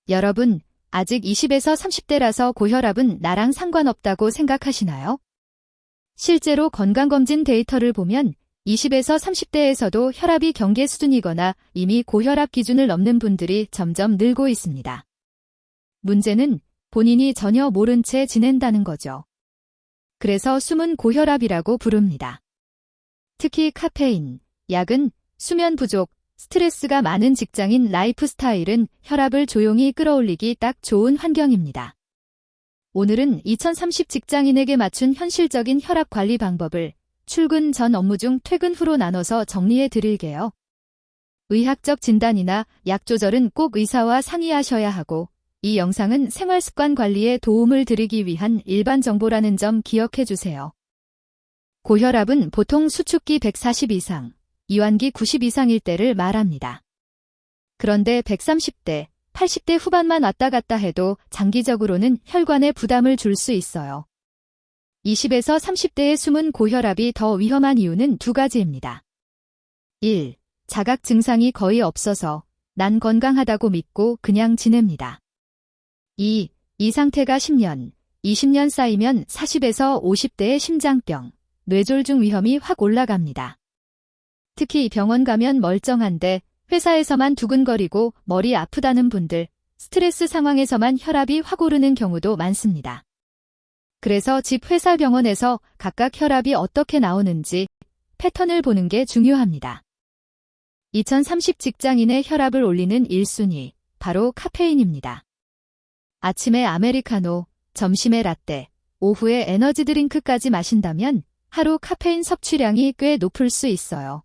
여러분, 아직 20에서 30대라서 고혈압은 나랑 상관없다고 생각하시나요? 실제로 건강검진 데이터를 보면 20에서 30대에서도 혈압이 경계 수준이거나 이미 고혈압 기준을 넘는 분들이 점점 늘고 있습니다. 문제는 본인이 전혀 모른 채 지낸다는 거죠. 그래서 숨은 고혈압이라고 부릅니다. 특히 카페인, 약은 수면 부족, 스트레스가 많은 직장인 라이프 스타일은 혈압을 조용히 끌어올리기 딱 좋은 환경입니다. 오늘은 2030 직장인에게 맞춘 현실적인 혈압 관리 방법을 출근 전 업무 중 퇴근 후로 나눠서 정리해 드릴게요. 의학적 진단이나 약 조절은 꼭 의사와 상의하셔야 하고, 이 영상은 생활습관 관리에 도움을 드리기 위한 일반 정보라는 점 기억해 주세요. 고혈압은 보통 수축기 140 이상, 이완기 90 이상일 때를 말합니다. 그런데 130대, 80대 후반만 왔다 갔다 해도 장기적으로는 혈관에 부담을 줄 수 있어요. 20에서 30대의 숨은 고혈압이 더 위험한 이유는 두 가지입니다. 1. 자각 증상이 거의 없어서 난 건강하다고 믿고 그냥 지냅니다. 2. 이 상태가 10년, 20년 쌓이면 40에서 50대의 심장병, 뇌졸중 위험이 확 올라갑니다. 특히 병원 가면 멀쩡한데 회사에서만 두근거리고 머리 아프다는 분들, 스트레스 상황에서만 혈압이 확 오르는 경우도 많습니다. 그래서 집, 회사, 병원에서 각각 혈압이 어떻게 나오는지 패턴을 보는 게 중요합니다. 2030 직장인의 혈압을 올리는 1순위, 바로 카페인입니다. 아침에 아메리카노, 점심에 라떼, 오후에 에너지 드링크까지 마신다면 하루 카페인 섭취량이 꽤 높을 수 있어요.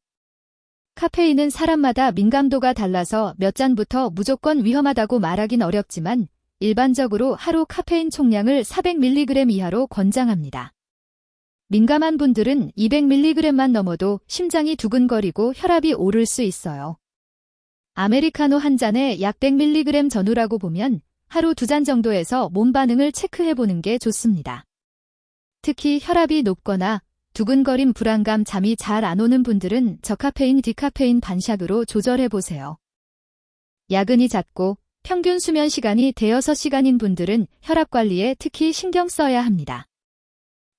카페인은 사람마다 민감도가 달라서 몇 잔부터 무조건 위험하다고 말하긴 어렵지만 일반적으로 하루 카페인 총량을 400mg 이하로 권장합니다. 민감한 분들은 200mg만 넘어도 심장이 두근거리고 혈압이 오를 수 있어요. 아메리카노 한 잔에 약 100mg 전후라고 보면 하루 2잔 정도에서 몸 반응을 체크해보는 게 좋습니다. 특히 혈압이 높거나 두근거림, 불안감, 잠이 잘 안 오는 분들은 저카페인, 디카페인 반샷으로 조절해보세요. 야근이 잦고 평균 수면 시간이 대여섯 시간인 분들은 혈압 관리에 특히 신경 써야 합니다.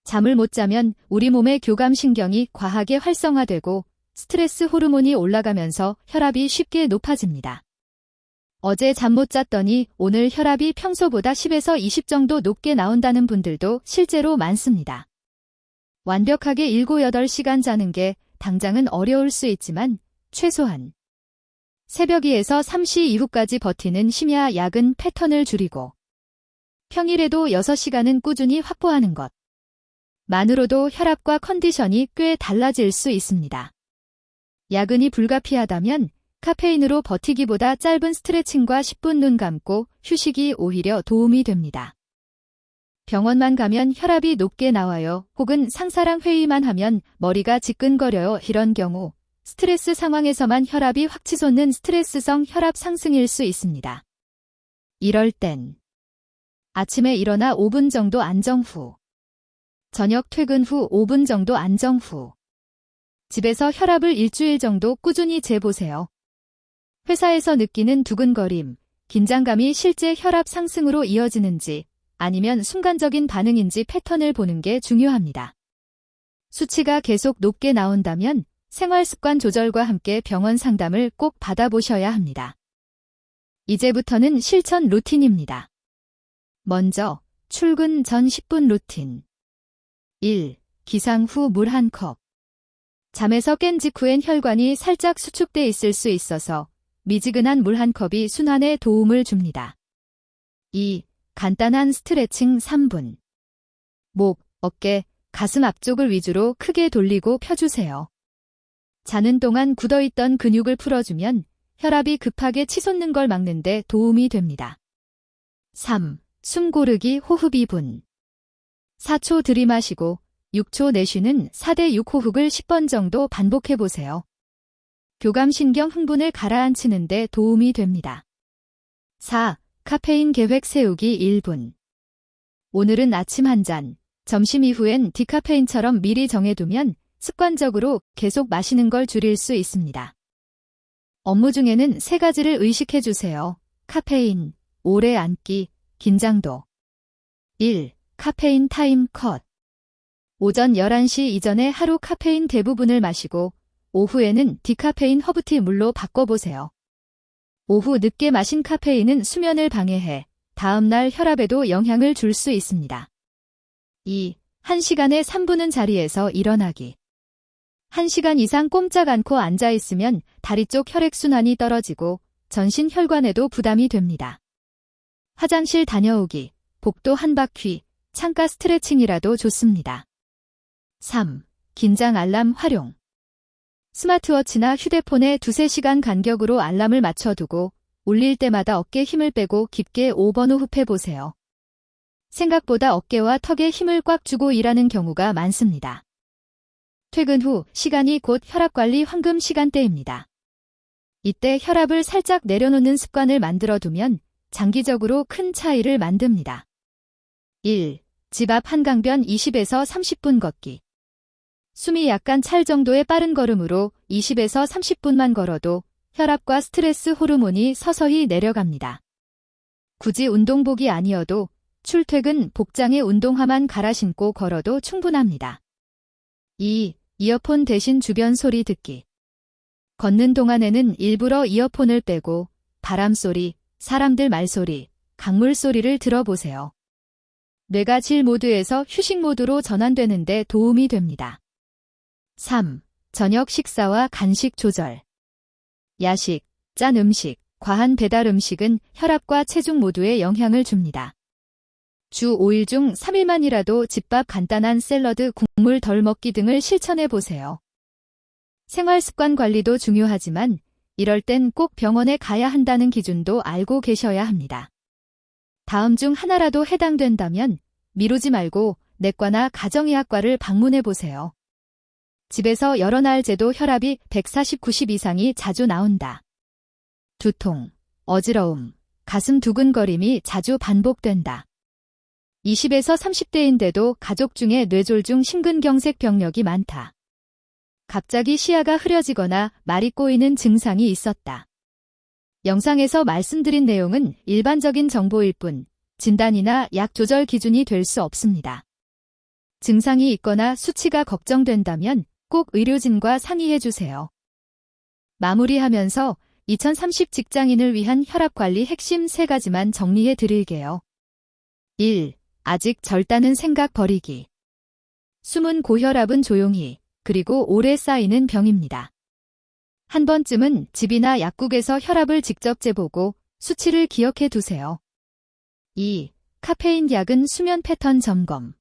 잠을 못 자면 우리 몸의 교감신경이 과하게 활성화되고 스트레스 호르몬이 올라가면서 혈압이 쉽게 높아집니다. 어제 잠 못 잤더니 오늘 혈압이 평소보다 10에서 20 정도 높게 나온다는 분들도 실제로 많습니다. 완벽하게 7, 8시간 자는 게 당장은 어려울 수 있지만 최소한 새벽 2에서 3시 이후까지 버티는 심야 야근 패턴을 줄이고 평일에도 6시간은 꾸준히 확보하는 것 만으로도 혈압과 컨디션이 꽤 달라질 수 있습니다. 야근이 불가피하다면 카페인으로 버티기보다 짧은 스트레칭과 10분 눈 감고 휴식이 오히려 도움이 됩니다. 병원만 가면 혈압이 높게 나와요. 혹은 상사랑 회의만 하면 머리가 지끈거려요. 이런 경우 스트레스 상황에서만 혈압이 확 치솟는 스트레스성 혈압 상승일 수 있습니다. 이럴 땐 아침에 일어나 5분 정도 안정 후, 저녁 퇴근 후 5분 정도 안정 후, 집에서 혈압을 일주일 정도 꾸준히 재보세요. 회사에서 느끼는 두근거림, 긴장감이 실제 혈압 상승으로 이어지는지 아니면 순간적인 반응인지 패턴을 보는 게 중요합니다. 수치가 계속 높게 나온다면 생활습관 조절과 함께 병원 상담을 꼭 받아보셔야 합니다. 이제부터는 실천 루틴입니다. 먼저 출근 전 10분 루틴. 1. 기상 후 물 1컵. 잠에서 깬 직후엔 혈관이 살짝 수축돼 있을 수 있어서 미지근한 물 1컵이 순환에 도움을 줍니다. 2. 간단한 스트레칭 3분. 목, 어깨, 가슴 앞쪽을 위주로 크게 돌리고 펴주세요. 자는 동안 굳어있던 근육을 풀어주면 혈압이 급하게 치솟는 걸 막는 데 도움이 됩니다. 3. 숨 고르기 호흡 2분. 4초 들이마시고 6초 내쉬는 4대 6 호흡을 10번 정도 반복해보세요. 교감신경 흥분을 가라앉히는 데 도움이 됩니다. 4. 카페인 계획 세우기 1분. 오늘은 아침 1잔, 점심 이후엔 디카페인처럼 미리 정해두면 습관적으로 계속 마시는 걸 줄일 수 있습니다. 업무 중에는 3가지를 의식해주세요. 카페인, 오래 앉기, 긴장도. 1. 카페인 타임 컷. 오전 11시 이전에 하루 카페인 대부분을 마시고 오후에는 디카페인 허브티 물로 바꿔보세요. 오후 늦게 마신 카페인은 수면을 방해해 다음날 혈압에도 영향을 줄 수 있습니다. 2. 1시간에 3분은 자리에서 일어나기. 1시간 이상 꼼짝 않고 앉아있으면 다리 쪽 혈액순환이 떨어지고 전신 혈관에도 부담이 됩니다. 화장실 다녀오기, 복도 한 바퀴, 창가 스트레칭이라도 좋습니다. 3. 긴장 알람 활용. 스마트워치나 휴대폰에 2-3시간 간격으로 알람을 맞춰두고 울릴 때마다 어깨 힘을 빼고 깊게 5번 호흡해보세요. 생각보다 어깨와 턱에 힘을 꽉 주고 일하는 경우가 많습니다. 퇴근 후 시간이 곧 혈압관리 황금 시간대입니다. 이때 혈압을 살짝 내려놓는 습관을 만들어두면 장기적으로 큰 차이를 만듭니다. 1. 집 앞 한강변 20에서 30분 걷기. 숨이 약간 찰 정도의 빠른 걸음으로 20에서 30분만 걸어도 혈압과 스트레스 호르몬이 서서히 내려갑니다. 굳이 운동복이 아니어도 출퇴근 복장에 운동화만 갈아 신고 걸어도 충분합니다. 2. 이어폰 대신 주변 소리 듣기. 걷는 동안에는 일부러 이어폰을 빼고 바람소리, 사람들 말소리, 강물 소리를 들어보세요. 뇌가 질 모드에서 휴식 모드로 전환되는 데 도움이 됩니다. 3. 저녁 식사와 간식 조절. 야식, 짠 음식, 과한 배달 음식은 혈압과 체중 모두에 영향을 줍니다. 주 5일 중 3일만이라도 집밥 간단한 샐러드, 국물 덜 먹기 등을 실천해 보세요. 생활습관 관리도 중요하지만 이럴 땐 꼭 병원에 가야 한다는 기준도 알고 계셔야 합니다. 다음 중 하나라도 해당된다면 미루지 말고 내과나 가정의학과를 방문해 보세요. 집에서 여러 날째도 혈압이 140/90 이상이 자주 나온다. 두통, 어지러움, 가슴 두근거림이 자주 반복된다. 20에서 30대인데도 가족 중에 뇌졸중 심근경색 병력이 많다. 갑자기 시야가 흐려지거나 말이 꼬이는 증상이 있었다. 영상에서 말씀드린 내용은 일반적인 정보일 뿐 진단이나 약 조절 기준이 될 수 없습니다. 증상이 있거나 수치가 걱정된다면 꼭 의료진과 상의해 주세요. 마무리하면서 2030 직장인을 위한 혈압관리 핵심 3가지만 정리해 드릴게요. 1. 아직 젊다는 생각 버리기. 숨은 고혈압은 조용히, 그리고 오래 쌓이는 병입니다. 한 번쯤은 집이나 약국에서 혈압을 직접 재보고 수치를 기억해 두세요. 2. 카페인 약은 수면 패턴 점검.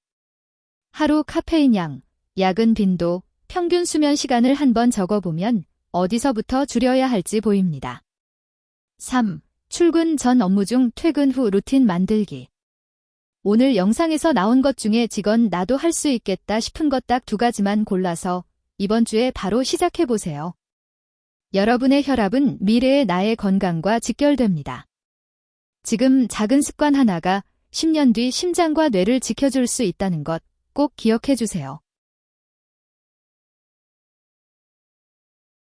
하루 카페인 양, 야근 빈도, 평균 수면 시간을 한번 적어보면 어디서부터 줄여야 할지 보입니다. 3. 출근 전 업무 중 퇴근 후 루틴 만들기. 오늘 영상에서 나온 것 중에 이건 나도 할 수 있겠다 싶은 것 딱 2가지만 골라서 이번 주에 바로 시작해보세요. 여러분의 혈압은 미래의 나의 건강과 직결됩니다. 지금 작은 습관 하나가 10년 뒤 심장과 뇌를 지켜줄 수 있다는 것 꼭 기억해주세요.